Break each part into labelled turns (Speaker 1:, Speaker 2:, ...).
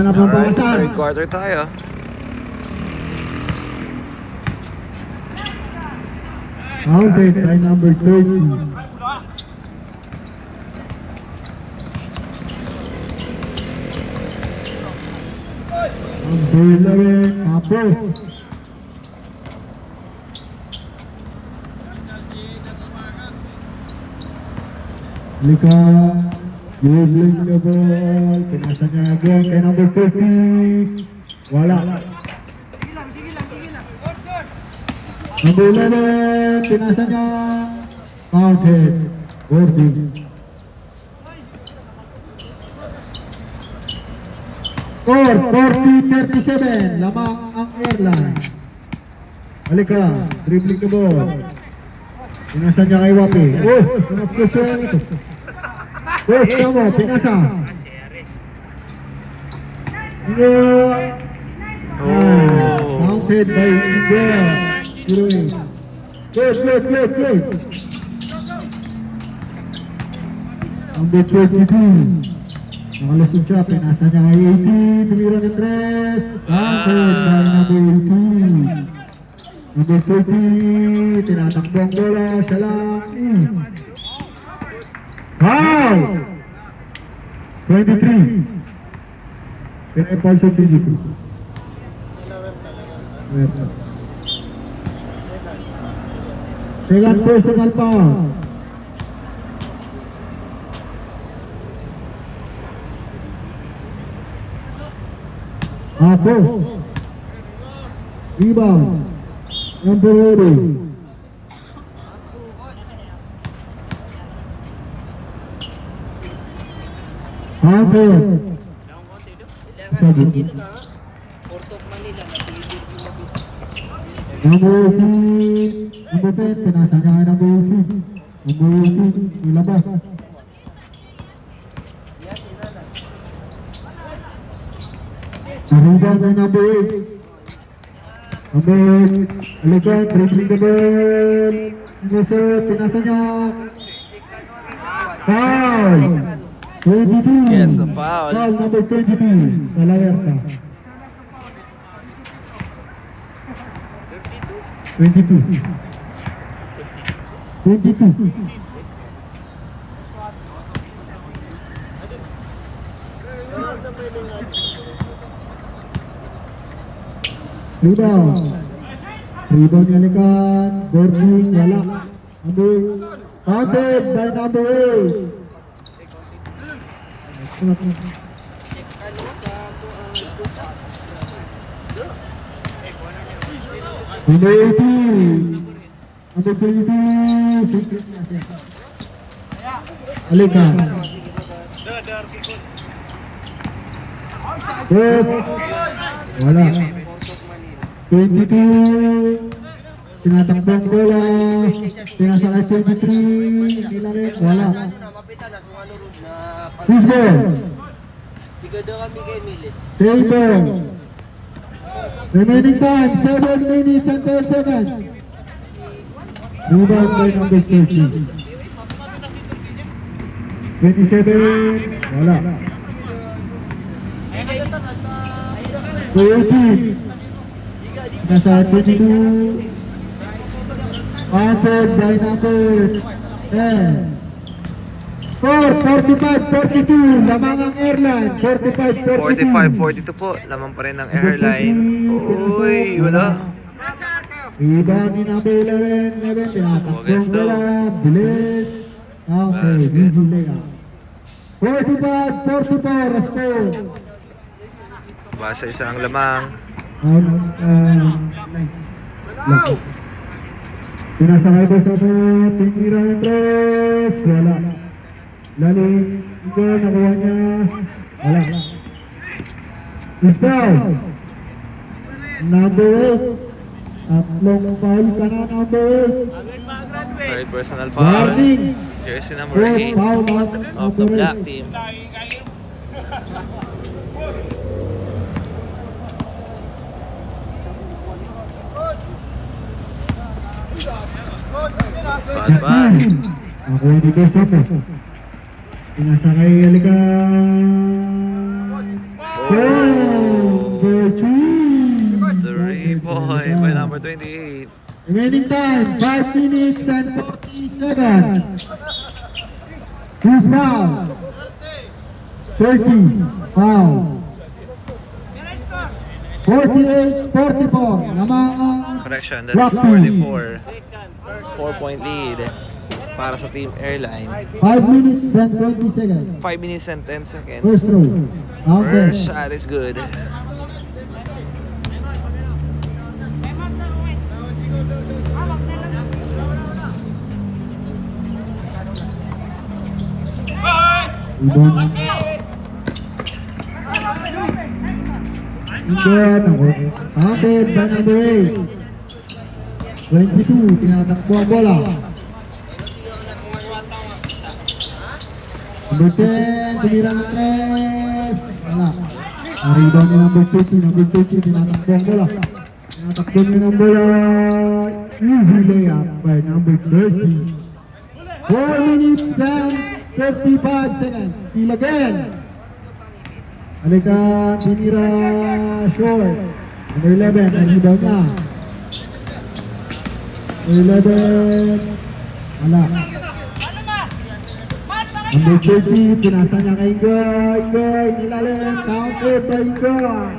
Speaker 1: na pong
Speaker 2: Alright,
Speaker 1: pawasan.
Speaker 2: third quarter tayo.
Speaker 1: Okay, try number 30. Number 11, tapos. Lika, dribbling the ball, pinasa niya again kay number 30. Wala. Number 11, pinasa niya, counted, 40. Score, 40-37, lamang ang airline. Halika, dribbling the ball. Pinasa niya kay Wapi. Oh, pinapusyan ito. Coach, tama, pinasa. Counted by India. Good. Number 22. Nakalusog siya, pinasa niya kay 18. Tumira ng tres. Counted by number 18. Number 30. Tinatakbo ang bola. Siya lang. Foul! 23. Pinay-foul sa 22. Second personal foul. Tapos. Rebound. Number 80. Number 10, pinasa niya kay number 18. Number 18, ilabas. Rebound kay number 8. Number 8, alikan, dribbling the ball. Pinasa niya. Foul! 22.
Speaker 2: Yes, a foul.
Speaker 1: Foul number 22 sa Lawerta. 22. Rebound niya likan. Boarding, wala. Counted by number 8. Number 18. Number 22. Secret na siya. Alikan. Yes. Wala. 22. Tinatakbong bola. Pinasa kay 23. Nilalit. Wala. This ball. Table. Remaining time 7 minutes and 10 seconds. Rebound by number 30. 27. Wala. 18. Nasa 22. Counted by number 10. 45-42, lamang ang airline. 45-42.
Speaker 2: 45-42 po. Lamang pa rin ang airline. Uy, wala.
Speaker 1: Rebound ni number 11. Tinatakbong bola. Bilis. Okay, easy layup. 45-44, score.
Speaker 2: Basa isang lamang.
Speaker 1: Sinasakay ko sa tinira ng tres. Wala. Laling ito, nakuha niya. Wala. Isdaw. Number 8. Tatlong foul ka na, number 8.
Speaker 2: Third personal foul.
Speaker 1: Warning.
Speaker 2: Jersey number 8
Speaker 1: Foul
Speaker 2: of the black team. Bad pass.
Speaker 1: Nakuha ni Besop. Pinasakay alikan.
Speaker 2: Oh. boy by number 28.
Speaker 1: Remaining time, 5 minutes and 40 seconds. Who's foul? 30, foul. 48-44, namang ang
Speaker 2: Correction, that's
Speaker 1: Rocky.
Speaker 2: 44. 4-point lead para sa Team Airline.
Speaker 1: 5 minutes and 20 seconds.
Speaker 2: 5 minutes and 10 seconds.
Speaker 1: First throw. Counter.
Speaker 2: First shot is good.
Speaker 1: Ibon. Ibon ako. Counted by number 8. 22, tinatakbo ang bola. Number 10, tumira ng 3. Wala. Rebound ni number 30, number 30, tinatakbo ang bola. Tinatakbo niya ng bola. Easy layup by number 30. 4 minutes and 55 seconds. Steal again. Halika, tinira short. Number 11, rebound na. Number 11, wala. Number 30, pinasa niya kay Ingoy. Ingoy, nilalim, counted by Ingoy.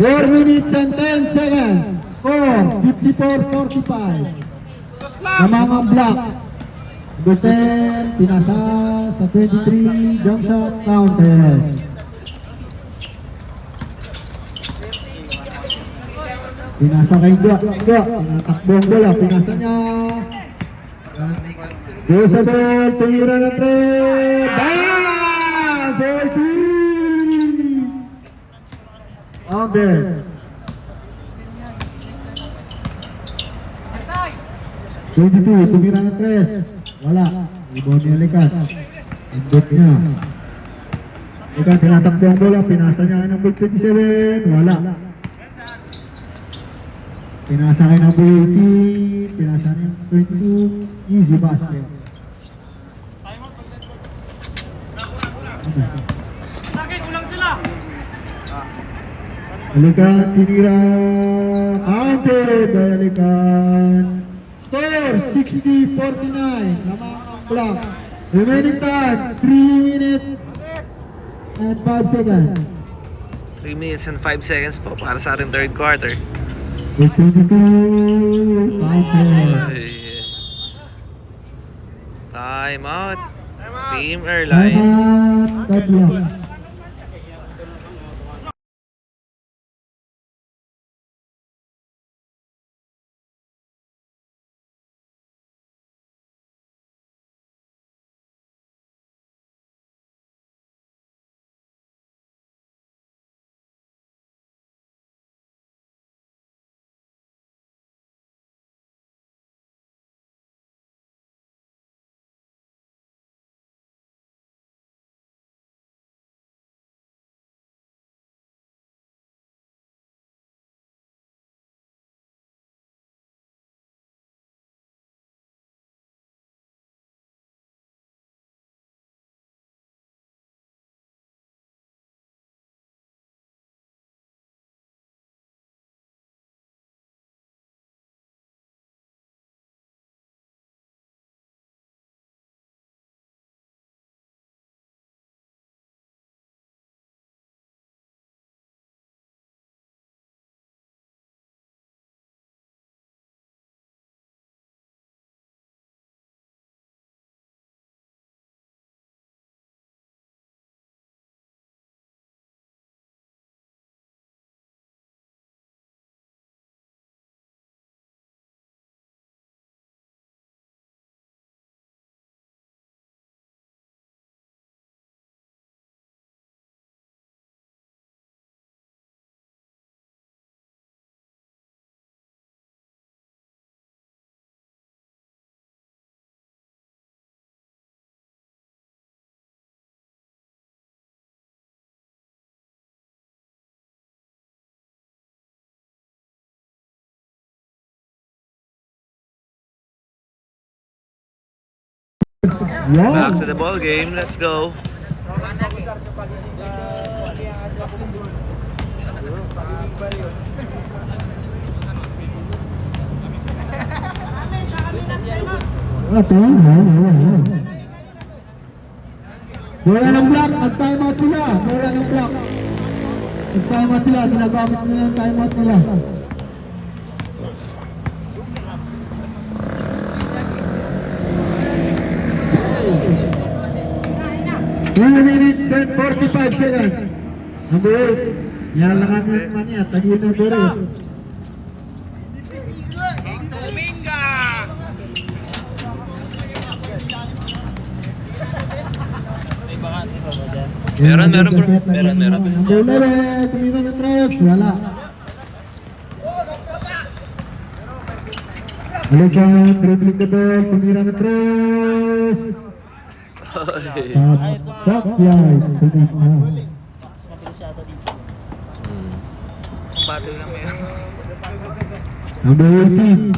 Speaker 1: 4 minutes and 10 seconds. Score, 54-45. Namang ang block. Number 10, pinasa sa 23, jump shot, counted. Pinasa kay Gwa, tinatakbo ang bola, pinasa niya. Goes sa ball, tumira na 3. Bam! 14! Counted. Tumira na 3. Wala. Ibon niya Likat. Ibot niya. Likat, tinatakbo ang bola. Pinasa niya ng 27. Wala. Pinasa kay number 18. Pinasa niya ng 22. Easy basket. Alikan, tinira. Counted by Alikan. Score 60-49. Lamang ang block. Remaining time 3 minutes and 5 seconds.
Speaker 2: 3 minutes and 5 seconds po para sa ating third quarter.
Speaker 1: 22. Counted.
Speaker 2: Ay. Time out. Team Airline.
Speaker 1: God bless.
Speaker 2: Back to the ball game. Let's go.
Speaker 1: Bola ng block, nag-timeout sila. Bola ng block. Nag-timeout sila, ginagamit nila yung timeout nila. Two minutes and 45 seconds. Number 8. Yan lang ang naman niya, tagin na bere.
Speaker 2: Meron bro. Meron.
Speaker 1: Number 11, tumira ng tres, wala. Balikan, dribbling the ball, tumira ng tres. Backyard, tunig na.
Speaker 2: Battle lang meron.
Speaker 1: Number 18.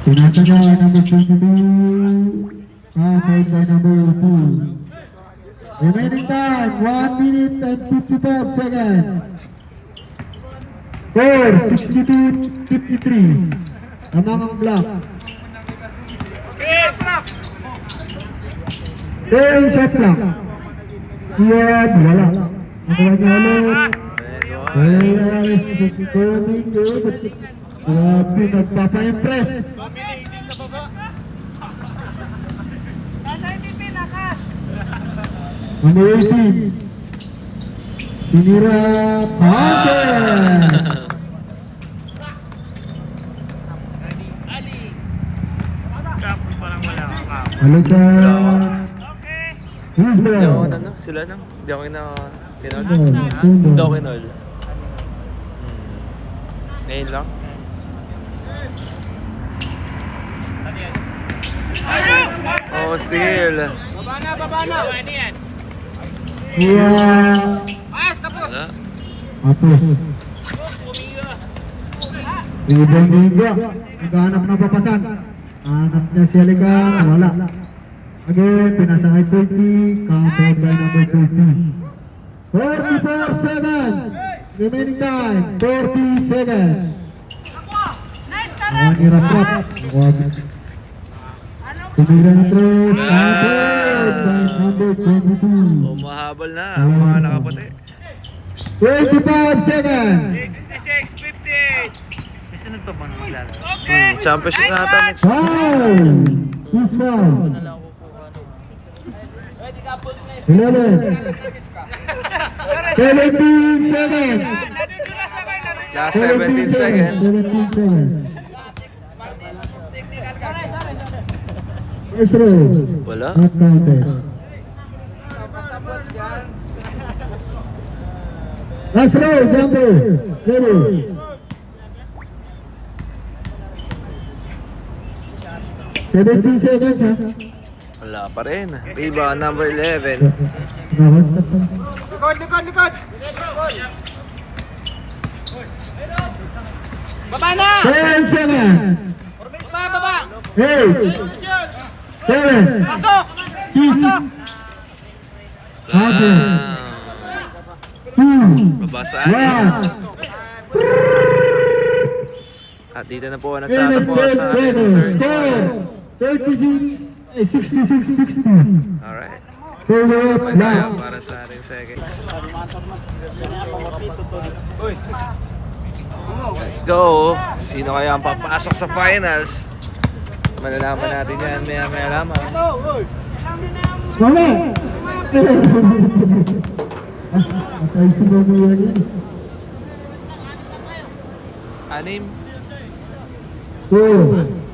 Speaker 1: Pinasa niya, number 22. Followed by number 2. Remaining time, 1 minute and 55 seconds. Score, 62-53. Tamang ang block. Ten shot lang. Yan, wala. Nakuha niya ulit. Ayan, scoring good. Grabe, nagpapa-impress. Number 18. Tinira Pante. Halo ka. Who's
Speaker 2: Hindi ako
Speaker 1: there?
Speaker 2: ano, sila nang. Hindi ako kinol.
Speaker 1: Tundo.
Speaker 2: Hindi ako kinol. Ngayon lang. Oh, still.
Speaker 3: Baba na.
Speaker 1: Yeah.
Speaker 2: Wala.
Speaker 1: Apos. Ibang liga. Naghanap na papasan. Hanap niya si Alikan. Wala. Again, pinasa kay 30. Counted by number 30. 44 seconds. Remaining time. 40 seconds. Nakuha ni Raprap. Tumira na tres. Counted by number 22.
Speaker 2: Oh, mahabol na. Ang mga nakaputi.
Speaker 1: 25 seconds.
Speaker 3: 66-50.
Speaker 2: Championship na ata next.
Speaker 1: Foul. Who's foul? 11. 17 seconds.
Speaker 2: Last 17 seconds.
Speaker 1: 17 seconds. First row.
Speaker 2: Wala.
Speaker 1: Not counted. Last row, jumper. Ready. 17 seconds, ha?
Speaker 2: Wala pa rin. Rebound number 11.
Speaker 1: Nawas ka pa.
Speaker 3: Likod. Baba na!
Speaker 1: 10 seconds.
Speaker 3: Baba!
Speaker 1: 8, 7,
Speaker 3: Pasok!
Speaker 1: 6, 5, 2,
Speaker 2: Babasaan.
Speaker 1: 1.
Speaker 2: At dito na po nagtatapos sa ating third quarter.
Speaker 1: 66-60.
Speaker 2: Alright.
Speaker 1: Forward
Speaker 2: Tayo
Speaker 1: block.
Speaker 2: para sa ating second. Let's go! Sino kaya ang papasok sa finals? Malalaman natin yan maya lamang.
Speaker 1: Mama! Atay si Mama yan.
Speaker 2: Anim.
Speaker 1: 4.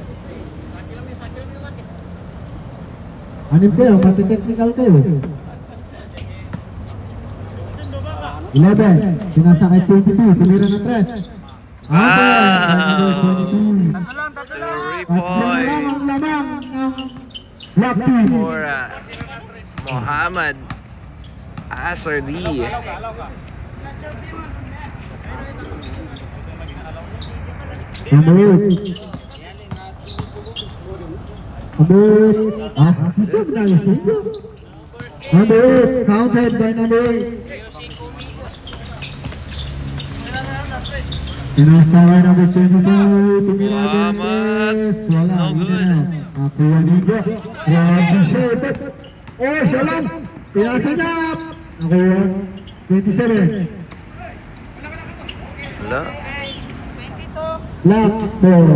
Speaker 1: Anim kayo, mati-technical kayo. 11. Sinasakay 22. Tumira ng tres.
Speaker 2: Three
Speaker 1: At
Speaker 2: point
Speaker 1: ang lamang ng black team.
Speaker 2: for Muhammad Asardi.
Speaker 1: Abot. Sisip na yung sino. Number 8, counted by number 8. Pinasaway number 22, tumira Gentes. Wala,
Speaker 2: No
Speaker 1: yun
Speaker 2: good.
Speaker 1: na. Nakuha dito. Grabe siya. Oh, siya lang. Pinasa niya. Nakuha. 27.
Speaker 2: Wala.
Speaker 1: Black ball.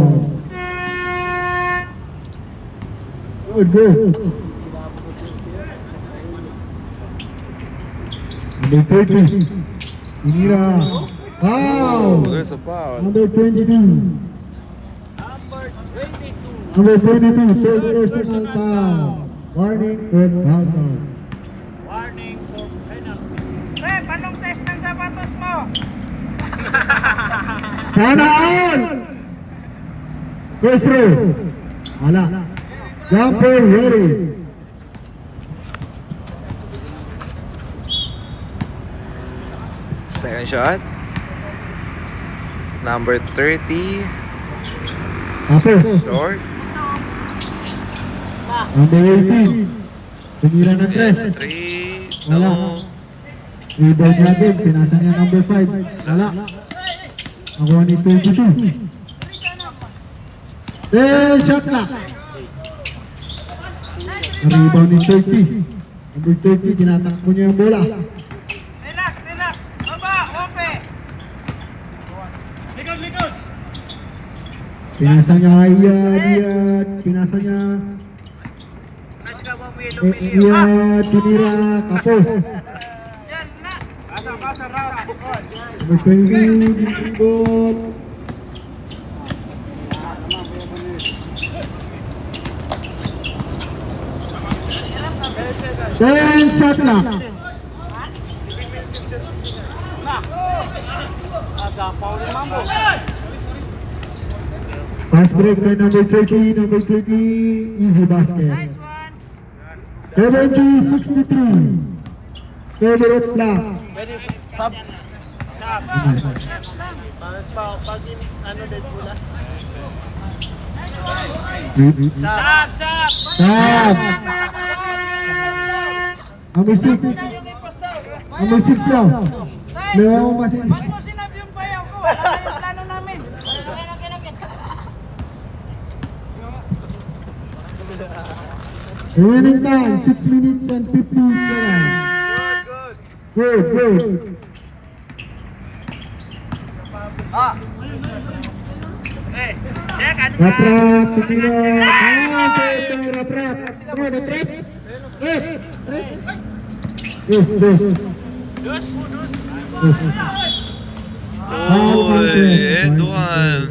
Speaker 1: Good, good. Number 30. Tumira. Wow.
Speaker 2: There's a foul.
Speaker 1: Number 22. Number 22, third personal foul. Warning for foul.
Speaker 3: Warning for penalty. Rep, anong size ng sapatos mo?
Speaker 1: Sana all! First row. Wala. Jumper ready.
Speaker 2: Second shot. Number 30.
Speaker 1: Tapos.
Speaker 2: Short.
Speaker 1: Number 18. Tumira ng tres.
Speaker 2: 3.
Speaker 1: Wala.
Speaker 2: No.
Speaker 1: Rebound niya din. Pinasa niya number 5. Wala. Nakuha ni 22. Shot na. Rebound ni 30. Number 30. Tinatakbo niya yung bola.
Speaker 3: Relax, relax. Baba, open. Likod, likod.
Speaker 1: Pinasa niya Iyad. Pinasa niya
Speaker 3: Nice ka, Mami.
Speaker 1: Iyad. Tumira. Kapos.
Speaker 3: Yan na. Basa, basa, round.
Speaker 1: Number 20. Goal. Then shot na. Fast break by number 30. Number 30. Easy basket.
Speaker 3: Nice one.
Speaker 1: 70-63. Favorite block.
Speaker 3: Stop. Stop, stop.
Speaker 1: Stop. Number 6. Number 6 daw. Lewa mo kasi.
Speaker 3: Wag mo sinabi yung bayaw ko. Wala na yung plano namin.
Speaker 1: Remaining time, 6 minutes and 50 seconds. Good, good.
Speaker 3: Eh, check. Ano
Speaker 1: Rap,
Speaker 3: na?
Speaker 1: rap, tumira. Rap, rap. Come on, press. Yes, yes.
Speaker 3: Dos.
Speaker 2: Uy, end one.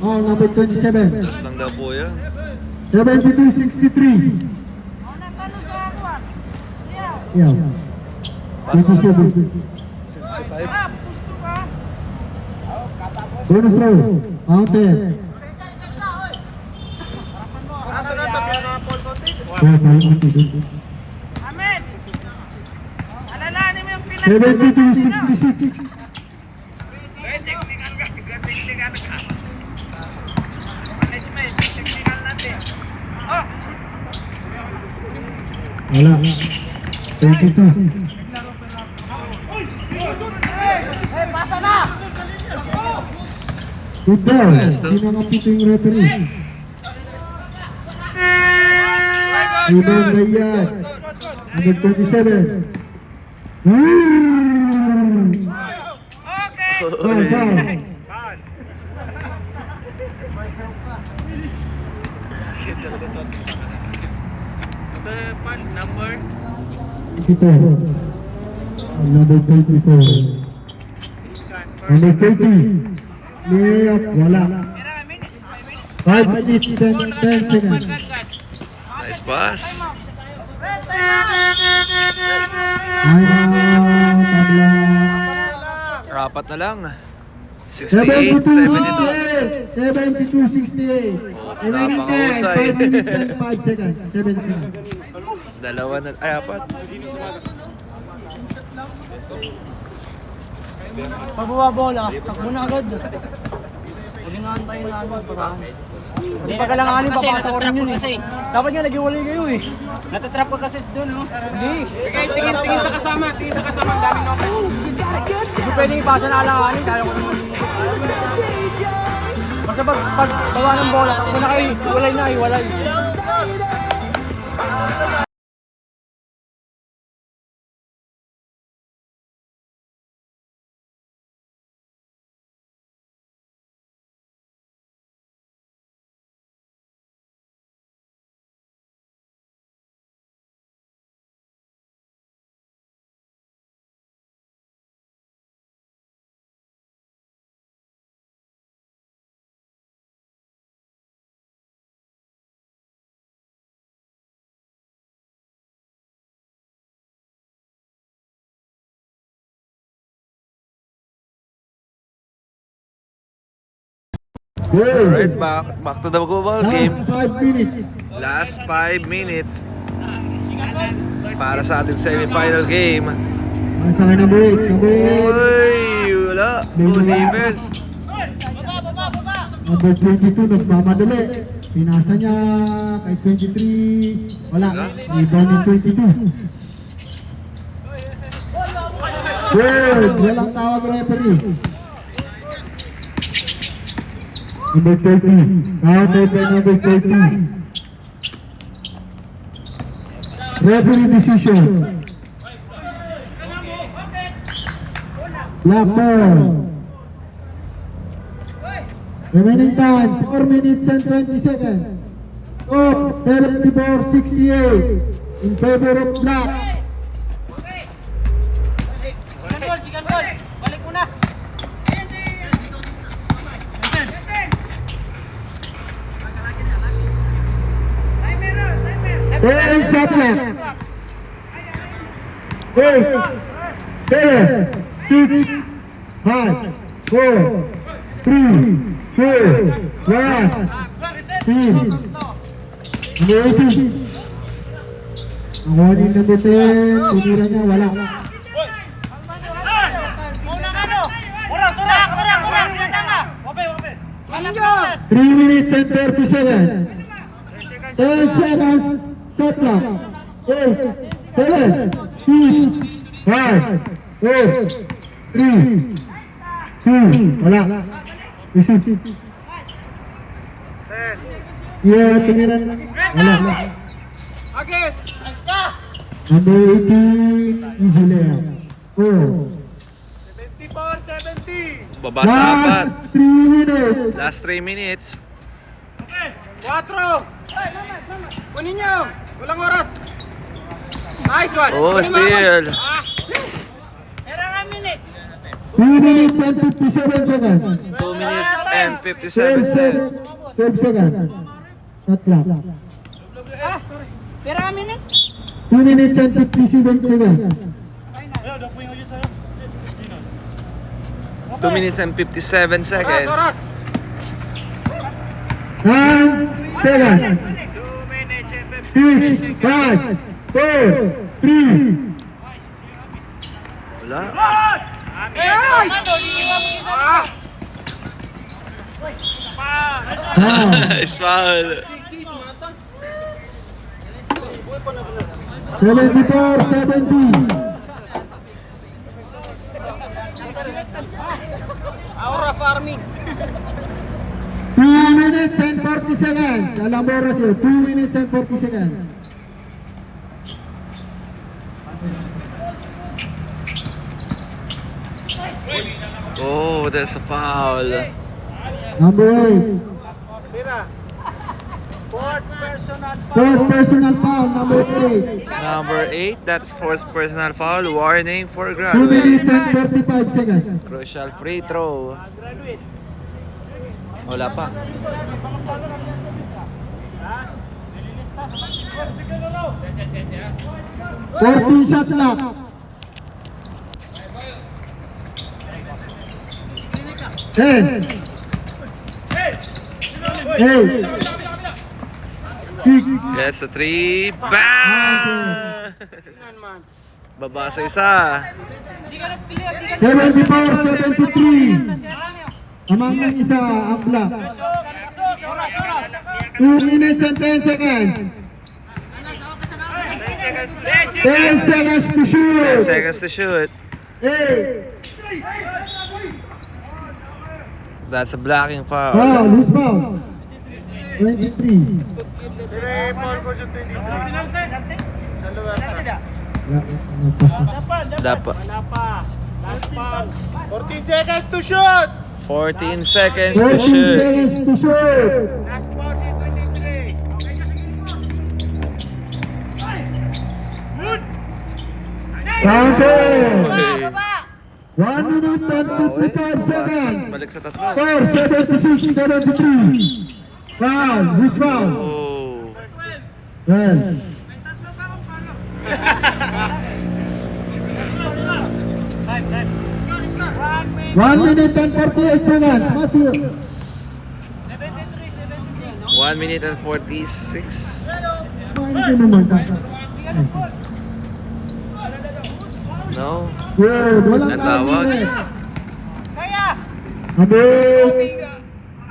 Speaker 1: Oh, number 27.
Speaker 2: Tapos lang daw po yan.
Speaker 1: 72-63.
Speaker 3: Una pa nung ako. Siyaw.
Speaker 1: Yeah. 27.
Speaker 3: Ah, gusto ka?
Speaker 1: Bonus row. Counted.
Speaker 3: Ano na tabi na Paul Contis? Amen. Alalahanin mo yung pinag-
Speaker 1: 72-66.
Speaker 3: Technical ka. Technical ka. Management. Technical natin. Oh.
Speaker 1: Wala. 22.
Speaker 3: Eh, pasa na!
Speaker 1: Good ball. Hindi nakapito yung referee. Rebound by Iyad. Number 27.
Speaker 3: Okay.
Speaker 1: Foul, foul.
Speaker 3: Number?
Speaker 1: Ito. Number 24. Number 30. Layup. Wala. 5 minutes and 10 seconds.
Speaker 2: Nice pass.
Speaker 1: Timeout. Tabla.
Speaker 2: Rapat na lang. 68, 72.
Speaker 1: 72-68. Remaining time,
Speaker 2: napakahusay.
Speaker 1: 5 minutes and 5 seconds. 7 seconds.
Speaker 2: Dalawa na, ay apat.
Speaker 4: Pag bumabola, takbo na agad.
Speaker 3: Huwag inaantay na ano, parahan. Hindi pa kalanganin, papasa ko rin yun eh. Dapat nga nag-iwalay kayo eh.
Speaker 4: Natatrap ka kasi doon, no?
Speaker 3: Hindi. Tingin sa kasama, ang daming number. Hindi pwedeng ipasa na alanganin, kaya ko naman. Basta pag gawa ng bola, kung na kayo, iwalay na, iwalay.
Speaker 2: Alright, back to the global game.
Speaker 1: Last 5 minutes.
Speaker 2: Last 5 minutes para sa ating semi-final game.
Speaker 1: Sa akin number 8. Number 8.
Speaker 2: Uy, wala. Good defense.
Speaker 1: Number 22 nagmamadali. Pinasa niya kay 23. Wala. Rebound ni 22. Good. Walang tawag referee. Number 30. Counted by number 30. Referee decision. Black ball. Remaining time 4 minutes and 20 seconds. Score 74-68 in favor of Black.
Speaker 3: Chicken goal. Balik mo na.
Speaker 1: Ten shot clock. 8, 7, 6, 5, 4, 3, 2, 1. Team. Number 18. Ang warning number 10. Tumira niya, wala.
Speaker 3: Kurang. Sinatanga. Wape.
Speaker 1: 3 minutes and 30 seconds. 10 seconds. Shot clock. 8, 7, 6, 5, 4, 3, 2, wala. Receive. Yeah, tingnan. Wala.
Speaker 3: Agis. Nice ka.
Speaker 1: Number 18, easy layup. 4.
Speaker 3: 74-70.
Speaker 2: Babasa apat.
Speaker 1: Last 3 minutes.
Speaker 2: Last 3 minutes.
Speaker 3: 4. Kunin nyo. Walang oras. Nice one.
Speaker 2: Oh, steal.
Speaker 3: Pero nga minutes.
Speaker 1: 2 minutes and 57 seconds.
Speaker 2: 2 minutes and
Speaker 1: 12
Speaker 2: 57 seconds.
Speaker 1: 12 seconds. Shot clock.
Speaker 3: Pero nga minutes.
Speaker 1: 2 minutes and 57 seconds.
Speaker 2: 2 minutes and 57 seconds.
Speaker 3: Oras.
Speaker 1: 9 seconds. 6, 5, 4, 3.
Speaker 2: Wala. Nice foul.
Speaker 1: 74-70.
Speaker 3: Aura farming.
Speaker 1: 2 minutes and 40 seconds. Alam mo oras yun. 2 minutes and 40 seconds.
Speaker 2: Oh, there's a foul.
Speaker 1: Number 8. Fourth personal foul. Number 8.
Speaker 2: Number 8, that's fourth personal foul. Warning for
Speaker 1: 2 minutes
Speaker 2: graduate.
Speaker 1: and 35 seconds.
Speaker 2: Crucial free throw. Wala pa.
Speaker 1: 14 shot clock. 10. 8. 6.
Speaker 2: Gets a 3. Bang! Baba sa isa.
Speaker 1: 74-73. Amang ng isa, ang black. 2 minutes and 10 seconds. 10 seconds to
Speaker 2: 10
Speaker 1: shoot.
Speaker 2: seconds to shoot.
Speaker 1: 8.
Speaker 2: That's a blocking foul.
Speaker 1: Foul, who's foul? 23.
Speaker 2: Dapat.
Speaker 3: 14 seconds to shoot!
Speaker 2: 14 seconds
Speaker 1: 14
Speaker 2: to shoot.
Speaker 1: seconds to shoot.
Speaker 3: Last ball si 23.
Speaker 1: Counted.
Speaker 2: Okay.
Speaker 1: 1 minute and 55 seconds.
Speaker 2: Balik sa tatlo.
Speaker 1: Score 76, 73. Foul, who's foul?
Speaker 2: Oh.
Speaker 1: Well. One minute and 48 seconds. Matthew.
Speaker 2: 1 minute and 46.
Speaker 1: Paano naman ka?
Speaker 2: No.
Speaker 1: Good, walang
Speaker 2: Natawag.
Speaker 1: tawag.
Speaker 3: Kaya!
Speaker 1: Abig.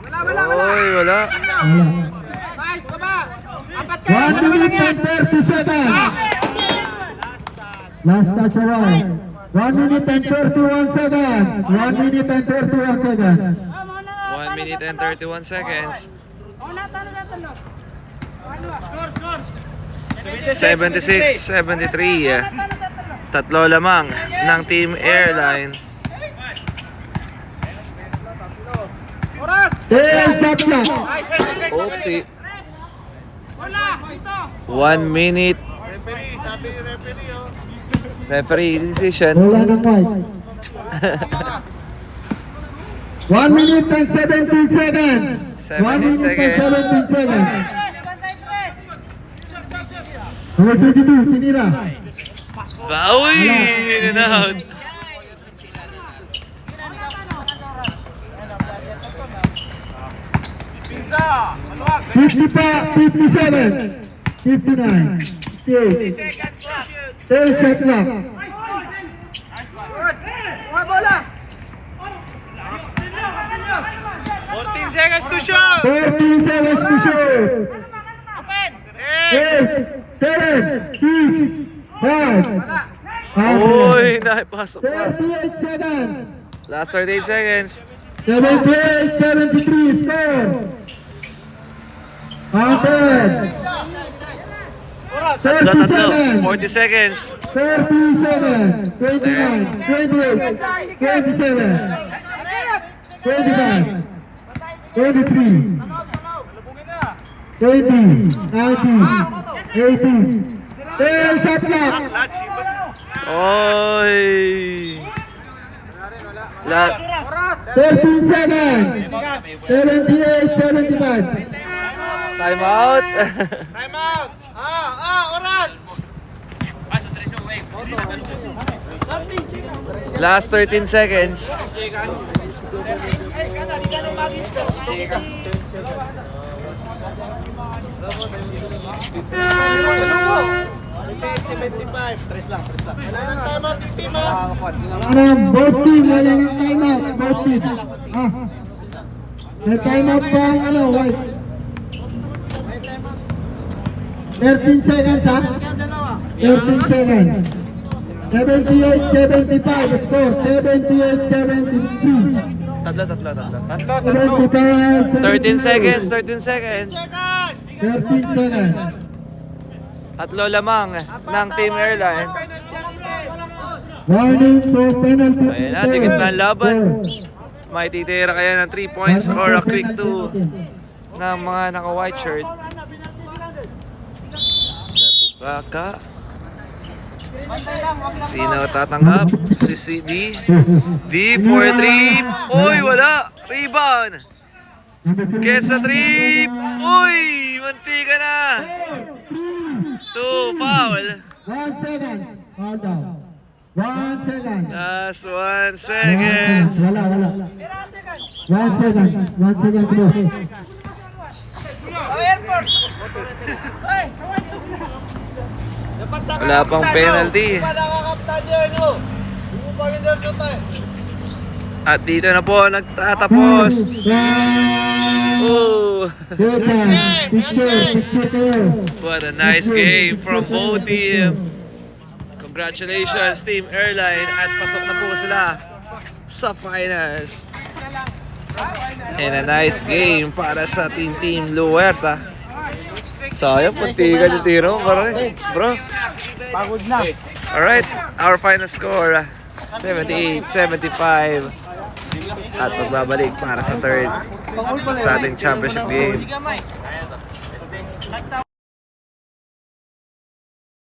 Speaker 3: Wala!
Speaker 2: Oy, wala.
Speaker 1: Wala.
Speaker 3: Guys, baba! Apat kayo!
Speaker 1: 1 minute and 30 seconds. Last touch away. 1 minute and 31 seconds. 1 minute and 31 seconds.
Speaker 2: 1 minute and 31 seconds. 76, 73. Tatlo lamang ng Team Airline.
Speaker 3: Oras!
Speaker 1: 10 shot clock.
Speaker 2: Oopsie.
Speaker 3: Wala! Ito!
Speaker 2: 1 minute. Referee decision.
Speaker 1: Wala ng white. 1 minute and 17 seconds. 1 minute and 17 seconds. Number 22, tinira.
Speaker 2: Bawi! In and out.
Speaker 3: Pisa! Maluwag!
Speaker 1: 57, 59, 58. 10 shot clock.
Speaker 3: Mga bola! 14 seconds to shoot!
Speaker 1: 14 seconds to shoot. 8, 7, 6, 5.
Speaker 2: Uy, nakipasok pa.
Speaker 1: 38 seconds.
Speaker 2: Last 38 seconds.
Speaker 1: 78, 73, score. Counted. 30
Speaker 2: Tatlo,
Speaker 1: seconds.
Speaker 2: 40 seconds.
Speaker 1: 30 seconds. 29, 28, 27, 25, 23, 20, 19, 18. 10 shot clock.
Speaker 2: Oy!
Speaker 1: 13 seconds. 78, 75.
Speaker 2: Time out.
Speaker 3: Time out! Oras!
Speaker 2: Last 13 seconds.
Speaker 1: Both team, wala ng timeout. Both team. May timeout pa ang white. 13 seconds, ha? 13 seconds. 78, 75. Score, 78, 73.
Speaker 2: Tatlo.
Speaker 1: 75,
Speaker 2: 13 seconds, 13 seconds.
Speaker 1: 13 seconds.
Speaker 2: Tatlo lamang ng Team Airline.
Speaker 1: Warning for penalty.
Speaker 2: Ayan na, dikit na ang laban. May titira kaya ng 3 points or a quick 2 ng mga naka-white shirt. Natupaka. Sino tatanggap? Si CD. D for 3. Uy, wala. Rebound. Kesa 3. Uy, mantika na. 2 foul.
Speaker 1: 1 second. Foul down. 1 second.
Speaker 2: Last 1 second.
Speaker 1: Wala. 1 second. 1 second bro.
Speaker 2: Wala pang penalty. At dito na po nagtatapos. Oh, what a nice game from both teams. Congratulations Team Airline at pasok na po sila sa finals. And a nice game para sa Team Luerta. Sayang, puntigan yung tiro, bro.
Speaker 4: Pagod na.
Speaker 2: Alright, our final score 78-75. At magbabalik para sa third sa ating championship game.